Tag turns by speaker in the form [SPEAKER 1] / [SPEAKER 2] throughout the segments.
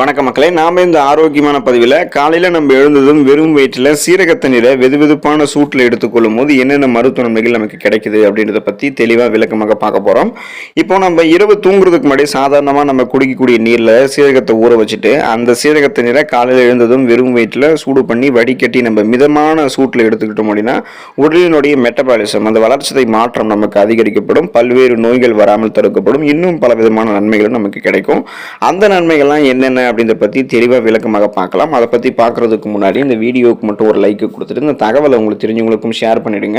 [SPEAKER 1] வணக்க மக்களே, நாம இந்த ஆரோக்கியமான பதிவில் காலையில் நம்ம எழுந்ததும் வெறும் வயிற்றில் சீரக தண்ணீரை வெதுவெதுப்பான சூட்டில் எடுத்துக்கொள்ளும் போது என்னென்ன மருத்துவ நன்மைகள் நமக்கு கிடைக்குது அப்படின்றத பற்றி தெளிவாக விளக்கமாக பார்க்க போகிறோம். இப்போ நம்ம இரவு தூங்குறதுக்கு முன்னாடி சாதாரணமாக நம்ம குடிக்கக்கூடிய நீரில் சீரகத்தை ஊற வச்சுட்டு அந்த சீரக தண்ணீரை காலையில் எழுந்ததும் வெறும் வயிற்றில் சூடு பண்ணி வடிகட்டி நம்ம மிதமான சூட்டில் எடுத்துக்கிட்டோம் அப்படின்னா உடலினுடைய மெட்டபாலிசம், அந்த வளர்ச்சிதை மாற்றம் நமக்கு அதிகரிக்கப்படும், பல்வேறு நோய்கள் வராமல் தடுக்கப்படும், இன்னும் பல விதமான நன்மைகளும் நமக்கு கிடைக்கும். அந்த நன்மைகள்லாம் என்னென்ன அப்படின்றத பற்றி தெளிவாக விளக்கமாக பார்க்கலாம். அதை பற்றி பார்க்குறதுக்கு முன்னாடி இந்த வீடியோவுக்கு மட்டும் ஒரு லைக் கொடுத்துட்டு இந்த தகவலை உங்களுக்கு தெரிஞ்சவங்களுக்கும் ஷேர் பண்ணிடுங்க.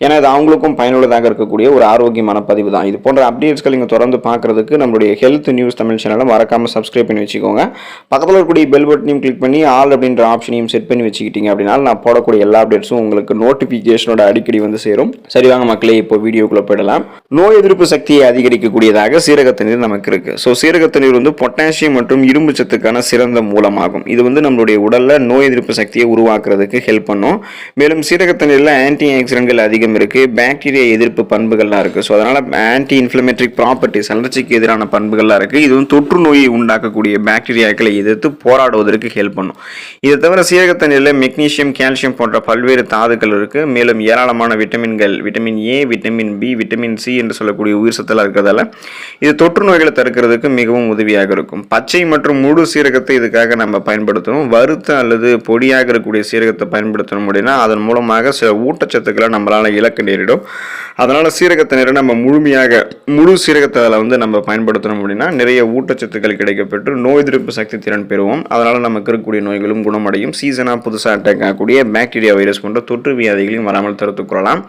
[SPEAKER 1] ஏன்னா இது அவங்களுக்கும் பயனுள்ளதாக இருக்கக்கூடிய ஒரு ஆரோக்கியமான பதிவு தான். இது போன்ற அப்டேட்ஸ்கள் நீங்கள் தொடர்ந்து பார்க்குறதுக்கு நம்மளுடைய ஹெல்த் நியூஸ் தமிழ் சேனலை மறக்காமல் சப்ஸ்கிரைப் பண்ணி வச்சுக்கோங்க. பக்கத்தில் இருக்கக்கூடிய பெல் பட்டனையும் கிளிக் பண்ணி ஆல் அப்படின்ற ஆப்ஷனையும் செட் பண்ணி வச்சுக்கிட்டீங்க அப்படின்னா நான் போடக்கூடிய எல்லா அப்டேட்ஸும் உங்களுக்கு நோட்டிஃபிகேஷனோட அடிக்கடி வந்து சேரும். சரி வாங்க மக்களே, இப்போ வீடியோக்குள்ளே போயிடலாம். நோய் எதிர்ப்பு சக்தியை அதிகரிக்கக்கூடியதாக சீரக தண்ணீர் நமக்கு இருக்குது. ஸோ சீரக தண்ணீர் வந்து பொட்டாசியம் மற்றும் இரும்பு சத்துக்கான சிறந்த மூலமாகும். இது வந்து நம்மளுடைய உடல்ல நோய் எதிர்ப்பு சக்தியை உருவாக்குறதுக்கு ஹெல்ப் பண்ணும். மேலும் சீரக தண்ணீர்ல ஆன்டி ஆக்சிடென்ட்கள் அதிகம் இருக்கு, பாக்டீரியா எதிர்ப்பு பண்புகள்லாம் இருக்கு. ஸோ அதனால ஆன்டி இன்ஃப்ளமேட்டரி ப்ராப்பர்ட்டிஸ், அலர்ஜிக்கு எதிரான பண்புகள்லாம் இருக்கு. இது வந்து தொற்று நோயை உண்டாக்கக்கூடிய பாக்டீரியாக்களை எதிர்த்து போராடுவதற்கு ஹெல்ப் பண்ணும். இதை தவிர சீரக தண்ணீர்ல மெக்னீசியம், கால்சியம் போன்ற பல்வேறு தாதுக்கள் இருக்கு. மேலும் ஏராளமான விட்டமின்கள், vitamin A, vitamin B, vitamin C என்று சொல்லக்கூடிய உயிர் சத்தெல்லாம் இருக்கிறதால இது தொற்று நோய்களை தடுக்கிறதுக்கு மிகவும் உதவியாக இருக்கும். பச்சை மற்றும் முழு சீரகத்தை இதுக்காக நம்ம பயன்படுத்தணும். வறுத்த அல்லது பொடியாக இருக்கக்கூடிய சீரகத்தை பயன்படுத்தணும் அப்படின்னா அதன் மூலமாக சில ஊட்டச்சத்துக்களை நம்மளால இழக்க நேரிடும். அதனால சீரகத்தை நேரம் நம்ம முழு சீரகத்தை அதில் வந்து நம்ம பயன்படுத்தணும் அப்படின்னா நிறைய ஊட்டச்சத்துக்கள் கிடைக்கப்பெற்று நோய் எதிர்ப்பு சக்தி திறன் பெறுவோம். அதனால நமக்கு இருக்கக்கூடிய நோய்களும் குணமடையும். சீசனாக புதுசாக அட்டாக் ஆகக்கூடிய பாக்டீரியா வைரஸ் போன்ற தொற்று வியாதிகளையும் வராமல் தடுத்துக் கொள்ளலாம்.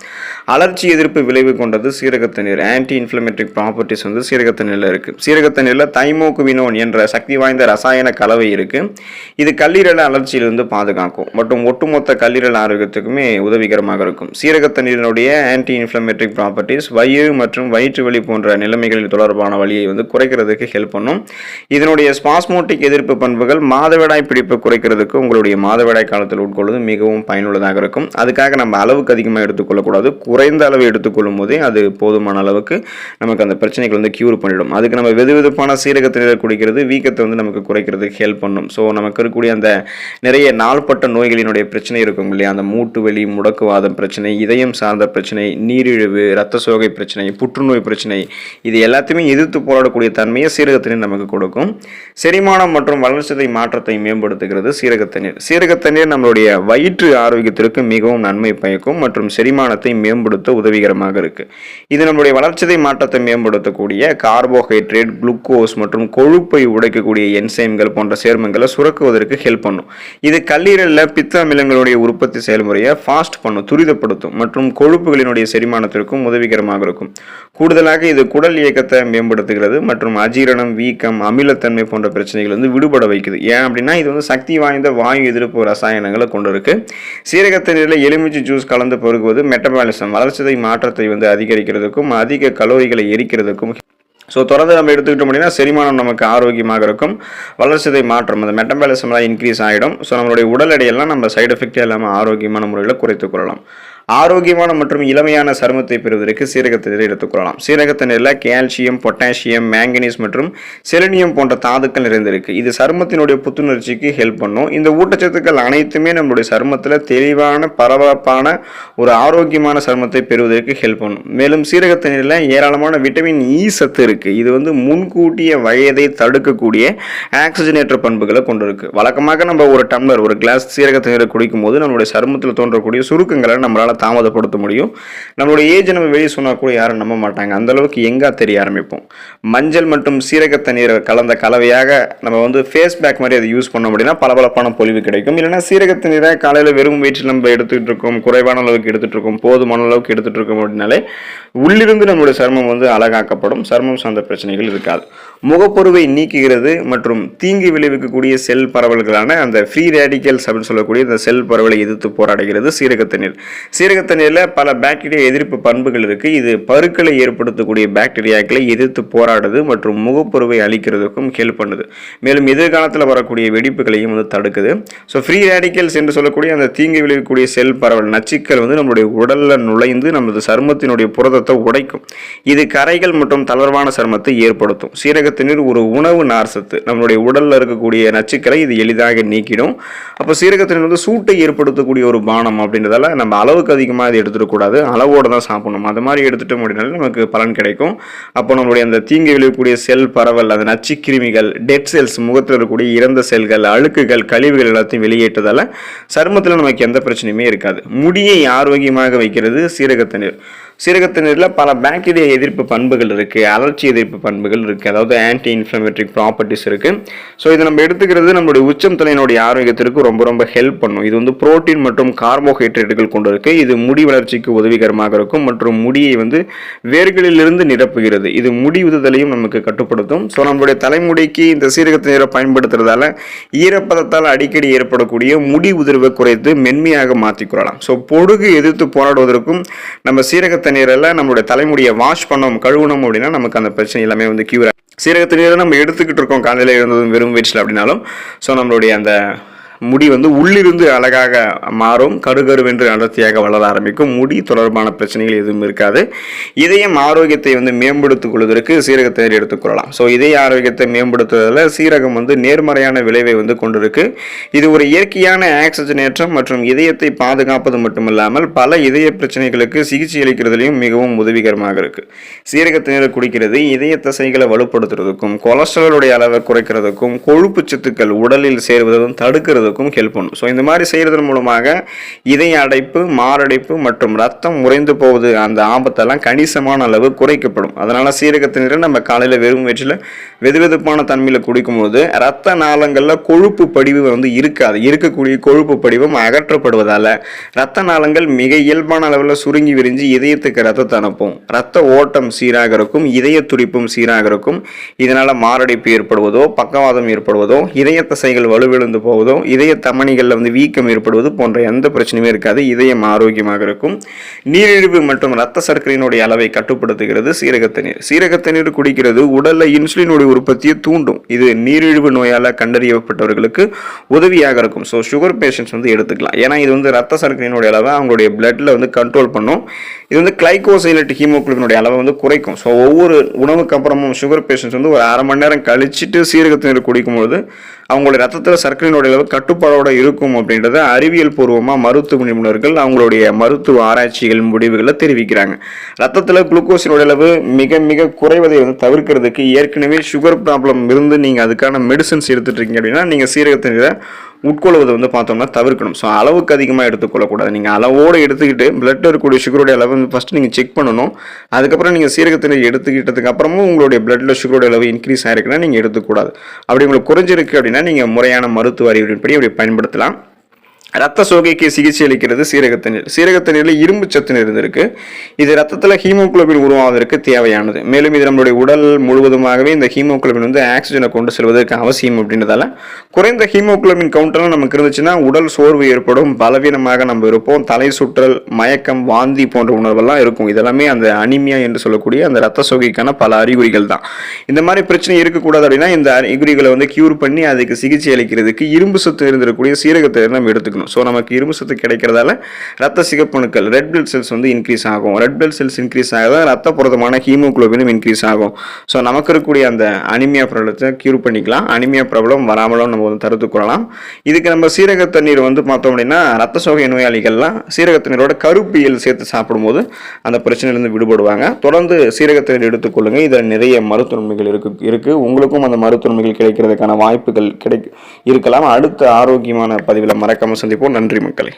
[SPEAKER 1] அலர்ச்சி எதிர்ப்பு விளைவு கொண்டது சீரகத்தண்ணீர். ஆன்டி இன்ஃப்ளமேட்டரி ப்ராப்பர்ட்டிஸ் வந்து சீரகத்தண்ணீர்ல இருக்கு. சீரகத்தண்ணீர்ல தைமோகுவினோன் என்ற சக்தி வாய்ந்த ரசாயன கலவை இருக்கு. இது கல்லீரல் அலர்ச்சியிலிருந்து பாதுகாக்கும் மற்றும் ஒட்டுமொத்த கல்லீரல் ஆரோக்கியத்துக்குமே உதவிகரமாக இருக்கும். சீரக தண்ணீரினுடைய ஆன்டி இன்ஃப்ளமேட்டரி ப்ராப்பர்ட்டிஸ் வயிறு மற்றும் வயிற்று வலி போன்ற நிலைமைகளில் தொடர்பான வலியை வந்து குறைக்கிறதுக்கு ஹெல்ப் பண்ணும். இதனுடைய ஸ்பாஸ்மோட்டிக் எதிர்ப்பு பண்புகள் மாதவிடாய் பிடிப்பு குறைக்கிறதுக்கு உங்களுடைய மாதவிடாய் காலத்தில் உட்கொள்வது மிகவும் பயனுள்ளதாக இருக்கும். அதுக்காக நம்ம அளவுக்கு அதிகமாக எடுத்துக்கொள்ளக்கூடாது. குறைந்த அளவு எடுத்துக்கொள்ளும் போதே அது போதுமான அளவுக்கு நமக்கு அந்த பிரச்சனைகள் வந்து கியூர் பண்ணிடும். அதுக்கு நம்ம வெதுவெதுப்பான சீரக தண்ணீரை குடிக்கிறது வீக்கத்தை வந்து நமக்கு குறைக்கிறதுக்கு ஹெல்ப் பண்ணும். ஸோ நமக்கு இருக்கக்கூடிய அந்த நிறைய நாள்பட்ட நோய்களினுடைய பிரச்சனை இருக்கும் இல்லையா, அந்த மூட்டு வலி, முடக்குவாதம் பிரச்சனை, இதயம் சார்ந்த பிரச்சனை, நீரிழிவு, இரத்த சோகை பிரச்சனை, புற்றுநோய் பிரச்சனை, இது எல்லாத்தையுமே எதிர்த்து போராடக்கூடிய தன்மையை சீரகத்தண்ணீர் நமக்கு கொடுக்கும். செரிமானம் மற்றும் வளர்ச்சிதை மாற்றத்தை மேம்படுத்துகிறது சீரகத்தண்ணீர். சீரகத்தண்ணீர் நம்மளுடைய வயிற்று ஆரோக்கியத்திற்கு மிகவும் நன்மை பயக்கும் மற்றும் செரிமானத்தை மேம்படுத்த உதவிகரமாக இருக்கு. இது நம்மளுடைய வளர்ச்சிதை மாற்றத்தை மேம்படுத்தக்கூடிய கார்போஹைட்ரேட், குளுக்கோஸ் மற்றும் கொழுப்பை உடைக்கக்கூடிய என்சைம்கள் போன்ற சேர்மங்களை சுரக்குவதற்கு ஹெல்ப் பண்ணும். இது கல்லீரலில் பித்த அமிலங்களுடைய உற்பத்தி செயல்முறையை ஃபாஸ்ட் பண்ணும், துரிதப்படுத்தும் மற்றும் கொழுப்புகளினுடைய செரிமானத்திற்கும் உதவிகரமாக இருக்கும். கூடுதலாக இது குடல் இயக்கத்தை மேம்படுத்துகிறது மற்றும் அஜீரணம், வீக்கம், அமிலத்தன்மை போன்ற பிரச்சனைகள் வந்து விடுபட வைக்குது. ஏன் அப்படின்னா இது வந்து சக்தி வாய்ந்த வாயு எதிர்ப்பு ரசாயனங்களை கொண்டு இருக்கு. சீரகத்தண்ணீரில் எலுமிச்சை ஜூஸ் கலந்து பருகுவது மெட்டபாலிசம், வளர்ச்சிதை மாற்றத்தை வந்து அதிகரிக்கிறதுக்கும் அதிக கலோரிகளை எரிக்கிறதுக்கும். ஸோ தொடர்ந்து நம்ம எடுத்துக்கிட்டோம் அப்படின்னா செரிமானம் நமக்கு ஆரோக்கியமாக இருக்கும். வளர்ச்சிதை மாற்றம், அந்த மெட்டபாலிசம்லாம் இன்க்ரீஸ் ஆகிடும். ஸோ நம்மளுடைய உடல் எடையெல்லாம் நம்ம சைடு எஃபெக்டே இல்லாமல் ஆரோக்கியமான முறையில் குறைத்துக் கொள்ளலாம். ஆரோக்கியமான மற்றும் இளமையான சருமத்தை பெறுவதற்கு சீரகத்தண்ணீரை எடுத்துக்கொள்ளலாம். சீரகத்தண்ணீரில் கால்சியம், பொட்டாசியம், மேங்கனீஸ் மற்றும் செலினியம் போன்ற தாதுக்கள் நிறைந்திருக்கு. இது சருமத்தினுடைய புத்துணர்ச்சிக்கு ஹெல்ப் பண்ணும். இந்த ஊட்டச்சத்துக்கள் அனைத்துமே நம்மளுடைய சருமத்தில் தெளிவான, பரபரப்பான ஒரு ஆரோக்கியமான சருமத்தை பெறுவதற்கு ஹெல்ப் பண்ணும். மேலும் சீரகத்தண்ணீரில் ஏராளமான விட்டமின் இ சத்து இருக்கு. இது வந்து முன்கூட்டிய வயதை தடுக்கக்கூடிய ஆக்சிஜனேற்ற பண்புகளை கொண்டிருக்கு. வழக்கமாக நம்ம ஒரு டம்ளர், ஒரு கிளாஸ் சீரகத்தண்ணீரை குடிக்கும் போது நம்மளுடைய சருமத்தில் தோன்றக்கூடிய சுருக்கங்களை நம்மளால தாமதப்படுத்த முடியும். நம்மளுடைய ஏஜ் நம்ம வெளியே சொன்னா கூட யாரும் நம்ப மாட்டாங்க. அந்த அளவுக்கு எங்கா தெரிய ஆரம்பிப்போம். மஞ்சள் மற்றும் சீரக தண்ணீர் கலந்த கலவையாக நம்ம வந்து ஃபேஸ் பேக் மாதிரி அதை யூஸ் பண்ணோம் அப்படின்னா பளபளப்பான பொலிவு கிடைக்கும். இல்லைன்னா சீரக தண்ணீரை காலையில் வெறும் வயிற்றில் நம்ம எடுத்துக்கிட்டு இருக்கோம், குறைவான அளவுக்கு எடுத்துட்டு இருக்கோம், போதுமான அளவுக்கு எடுத்துட்டு இருக்கோம் அப்படின்னாலே உள்ளிருந்து நம்மளுடைய சருமம் வந்து அழகாக்கப்படும். சருமம் சார்ந்த பிரச்சனைகள் இருக்காது. முகப்பொருவை நீக்குகிறது மற்றும் தீங்கு விளைவிக்கக்கூடிய செல் பரவல்களான அந்த ஃப்ரீ ரேடிக்கல்ஸ் அப்படின்னு சொல்லக்கூடிய இந்த செல் பரவலை எதிர்த்து போராடுகிறது சீரக தண்ணீர். சீரக தண்ணீரில் பல பாக்டீரியா எதிர்ப்பு பண்புகள் இருக்குது. இது பருக்களை ஏற்படுத்தக்கூடிய பாக்டீரியாக்களை எதிர்த்து போராடுது மற்றும் முகப்பருவை அளிக்கிறதுக்கும் ஹெல்ப் பண்ணுது. மேலும் எதிர்காலத்தில் வரக்கூடிய வெடிப்புகளையும் வந்து தடுக்குது. ஸோ ஃப்ரீ ரேடிக்கல்ஸ் என்று சொல்லக்கூடிய அந்த தீங்கு விளைவிக்கக்கூடிய செல் பரவல் நச்சுக்கள் வந்து நம்மளுடைய உடலில் நுழைந்து நமது சருமத்தினுடைய புரதத்தை உடைக்கும். இது கரைகள் மற்றும் தளர்வான சருமத்தை ஏற்படுத்தும். சீரக தண்ணீர் ஒரு உணவு நார்சத்து. நம்மளுடைய உடலில் இருக்கக்கூடிய நச்சுக்களை இது எளிதாக நீக்கிடும். அப்போ சீரக தண்ணீர் வந்து சூட்டை ஏற்படுத்தக்கூடிய ஒரு பானம் அப்படின்றதால நம்ம அளவுக்கு அதிகமாக இதை எடுத்துடக்கூடாது, அளவோடு தான் சாப்பிடணும். அது மாதிரி எடுத்துட்டோம் அப்படின்னாலும் நமக்கு பலன் கிடைக்கும். அப்போ நம்மளுடைய அந்த தீங்கு விளைவிக்கக்கூடிய செல் பரவல், அந்த நச்சு கிருமிகள், டெட் செல்ஸ், முகத்தில் இருக்கக்கூடிய இறந்த செல்கள், அழுக்குகள், கழிவுகள் எல்லாத்தையும் வெளியேற்றதால சருமத்தில் நமக்கு எந்த பிரச்சனையுமே இருக்காது. முடியை ஆரோக்கியமாக வைக்கிறது சீரக தண்ணீர். சீரக தண்ணீரில் பல பாக்டீரியா எதிர்ப்பு பண்புகள் இருக்குது, அலர்ச்சி எதிர்ப்பு பண்புகள் இருக்குது, அதாவது ஆன்டி இன்ஃப்ளமேட்டரி ப்ராப்பர்ட்டிஸ் இருக்குது. ஸோ இதை நம்ம எடுத்துக்கிறது நம்மளுடைய உச்சம் தலையினுடைய ஆரோக்கியத்திற்கு ரொம்ப ரொம்ப ஹெல்ப் பண்ணும். இது வந்து புரோட்டீன் மற்றும் கார்போஹைட்ரேட்டுகள் கொண்டு இருக்கு. இது முடி வளர்ச்சிக்கு உதவிகரமாக இருக்கும் மற்றும் முடியை வந்து வேர்களிலிருந்து நிரப்புகிறது. இது முடி உதுதலையும் நமக்கு கட்டுப்படுத்தும். ஸோ நம்மளுடைய தலைமுடிக்கு இந்த சீரக தண்ணீரை பயன்படுத்துறதால ஈரப்பதத்தால் அடிக்கடி ஏற்படக்கூடிய முடி உதிர்வை குறைத்து மென்மையாக மாற்றிக்கொள்ளலாம். ஸோ பொடுகு எதிர்த்து போராடுவதற்கும் நம்ம சீரக தண்ணீரெல்லாம் நம்மளுடைய தலைமுடியை வாஷ் பண்ணோம், கழுவணும் அப்படின்னா நமக்கு அந்த பிரச்சனை எல்லாமே வந்து கியூர். சீரக தண்ணீரை நம்ம எடுத்துக்கிட்டு இருக்கோம் காலையில் இருந்ததும் வெறும் வயிற்றில் அப்படின்னாலும் ஸோ நம்மளுடைய அந்த முடி வந்து உள்ளிருந்து அழகாக மாறும், கருகருவென்று அடர்த்தியாக வளர ஆரம்பிக்கும். முடி தொடர்பான பிரச்சனைகள் எதுவும் இருக்காது. இதயம் ஆரோக்கியத்தை வந்து மேம்படுத்திக் கொள்வதற்கு சீரக தண்ணீர் எடுத்துக்கொள்ளலாம். ஸோ இதய ஆரோக்கியத்தை மேம்படுத்துவதில் சீரகம் வந்து நேர்மறையான விளைவை வந்து கொண்டிருக்கு. இது ஒரு இயற்கையான ஆக்சிஜனேற்றம் மற்றும் இதயத்தை பாதுகாப்பது மட்டுமில்லாமல் பல இதய பிரச்சனைகளுக்கு சிகிச்சை அளிக்கிறதுலையும் மிகவும் உதவிகரமாக இருக்கு. சீரக தண்ணீரை குடிக்கிறது இதய தசைகளை வலுப்படுத்துறதுக்கும், கொலஸ்ட்ராலுடைய அளவை குறைக்கிறதுக்கும், கொழுப்பு சத்துக்கள் உடலில் சேர்வதும் தடுக்கிறது ஹெல்ப் பண்ணும். ஸோ இந்த மாதிரி செய்யறதன் மூலமாக இதய அடைப்பு, மாரடைப்பு மற்றும் ரத்தம் உறைந்து போவது அந்த ஆபத்தெல்லாம் கணிசமான அளவு குறைக்கப்படும். அதனால சீரக தண்ணீரை நம்ம காலையில் வெறும் வயிற்றில் வெதுவெதுப்பான தன்மையில் குடிக்கும்போது ரத்த நாளங்களில் கொழுப்பு படிவு வந்து இருக்காது. இருக்கக்கூடிய கொழுப்பு படிவம் அகற்றப்படுவதால் ரத்த நாளங்கள் மிக இயல்பான அளவில் சுருங்கி விரிஞ்சு இதயத்துக்கு ரத்தத்தை அனுப்பும். ரத்த ஓட்டம் சீராக இருக்கும், இதய துடிப்பும் சீராக இருக்கும். இதனால மாரடைப்பு ஏற்படுவதோ, பக்கவாதம் ஏற்படுவதோ, இதய தசைகள் வலுவிழந்து போவதோ, இதய தமனிகளில் வந்து வீக்கம் ஏற்படுவது போன்ற எந்த பிரச்சனையுமே இருக்காது. இதயம் ஆரோக்கியமாக இருக்கும். நீரிழிவு மற்றும் இரத்த சர்க்கரையினுடைய அளவை கட்டுப்படுத்துகிறது சீரக தண்ணீர். சீரக தண்ணீர் குடிக்கிறது உடலில் இன்சுலினுடைய உற்பத்தியை தூண்டும். இது நீரிழிவு நோயால் கண்டறியப்பட்டவர்களுக்கு உதவியாக இருக்கும். ஸோ சுகர் பேஷண்ட்ஸ் வந்து எடுத்துக்கலாம். ஏன்னா இது வந்து இரத்த சர்க்கரையினுடைய அளவை அவங்களுடைய பிளட்ல வந்து கண்ட்ரோல் பண்ணும். இது வந்து கிளைகோசைலேட் ஹீமோகுளோபினுடைய அளவை வந்து குறைக்கும். ஸோ ஒவ்வொரு உணவுக்கு அப்புறமும் சுகர் பேஷண்ட்ஸ் வந்து ஒரு அரை மணி நேரம் கழிச்சிட்டு சீரக தண்ணீர் குடிக்கும்போது அவங்களுடைய ரத்தத்தில் சர்க்கரையினுடைய அளவு கட்டுப்பாடோடு இருக்கும் அப்படின்றத அறிவியல் பூர்வமாக மருத்துவ நிபுணர்கள் அவங்களுடைய மருத்துவ ஆராய்ச்சிகள் முடிவுகளை தெரிவிக்கிறாங்க. ரத்தத்தில் குளுக்கோஸினுடைய அளவு மிக மிக குறைவதை வந்து தவிர்க்கிறதுக்கு ஏற்கனவே சுகர் ப்ராப்ளம் இருந்து நீங்கள் அதுக்கான மெடிசன்ஸ் எடுத்துட்டு இருக்கீங்க அப்படின்னா நீங்கள் சீரக தண்ணீரை உட்கொள்வதை வந்து பார்த்தோம்னா தவிர்க்கணும். ஸோ அளவுக்கு அதிகமாக எடுத்துக்கொள்ளக்கூடாது. நீங்கள் அளவோடு எடுத்துக்கிட்டு பிளட்டில் இருக்கக்கூடிய சுகருடைய அளவு வந்து ஃபஸ்ட்டு நீங்கள் செக் பண்ணணும். அதுக்கப்புறம் நீங்கள் சீரக தண்ணீர் எடுத்துக்கிட்டதுக்கு அப்புறமும் உங்களுடைய பிளட்டில் சுகருடைய அளவு இன்க்ரீஸ் ஆகிருக்குன்னா நீங்கள் எடுத்துக்கூடாது. அப்படி உங்களுக்கு குறைஞ்சிருக்கு அப்படின்னா நீங்கள் முறையான மருத்துவ அறிவுரைப்படி அப்படி பயன்படுத்தலாம். ரத்த சோகைக்கு சிகிச்சை அளிக்கிறது சீரக தண்ணீர். சீரக தண்ணீரில் இரும்பு சத்து நிறைந்திருக்கு. இது ரத்தத்தில் ஹீமோகுளோபின் உருவாவதற்கு தேவையானது. மேலும் இது நம்மளுடைய உடல் முழுவதுமாகவே இந்த ஹீமோகுளோபின் வந்து ஆக்சிஜனை கொண்டு செல்வதற்கு அவசியம் அப்படின்றதால குறைந்த ஹீமோகுளோபின் கவுண்டெல்லாம் நமக்கு இருந்துச்சுன்னா உடல் சோர்வு ஏற்படும், பலவீனமாக நம்ம இருப்போம், தலை சுற்றல், மயக்கம், வாந்தி போன்ற உணர்வெல்லாம் இருக்கும். இதெல்லாமே அந்த அனிமியா என்று சொல்லக்கூடிய அந்த ரத்த சோகைக்கான பல அறிகுறிகள் தான். இந்த மாதிரி பிரச்சனை இருக்கக்கூடாது அப்படின்னா இந்த அறிகுறிகளை வந்து கியூர் பண்ணி அதுக்கு சிகிச்சை அளிக்கிறதுக்கு இரும்பு சத்து இருந்திருக்கக்கூடிய சீரக தண்ணீர் நம்ம எடுத்துக்கணும். ஸோ நமக்கு இரும்பு சத்து கிடைக்கிறதால ரத்த சிகப்பணுக்கள், ரெட் பிளட் செல்ஸ் வந்து இன்க்ரீஸ் ஆகும். ரெட் பிளட் செல்ஸ் இன்க்ரீஸ் ஆகுது, ரத்த புரதமான ஹீமோகுளோபினும் இன்க்ரீஸ் ஆகும். ஸோ நமக்கு இருக்கக்கூடிய அந்த அனிமியா ப்ராப்ளத்தை கியூர் பண்ணிக்கலாம். அனிமியா ப்ராப்ளம் வராமலும் நம்ம வந்து தடுத்து கொள்ளலாம். இதுக்கு நம்ம சீரக தண்ணீர் வந்து பார்த்தோம் அப்படின்னா ரத்த சோகை நோயாளிகள்லாம் சீரக தண்ணீரோட கருப்பியல் சேர்த்து சாப்பிடும்போது அந்த பிரச்சனையிலிருந்து விடுபடுவாங்க. தொடர்ந்து சீரக தண்ணீர் எடுத்துக்கொள்ளுங்க. இதில் நிறைய மருத்துவ நன்மைகள் இருக்கு. உங்களுக்கும் அந்த மருத்துவ நன்மைகள் கிடைக்கிறதுக்கான வாய்ப்புகள் இருக்கலாம். அடுத்த ஆரோக்கியமான பதிவில் மறக்காம சந்திப்போம். நன்றி மக்களே.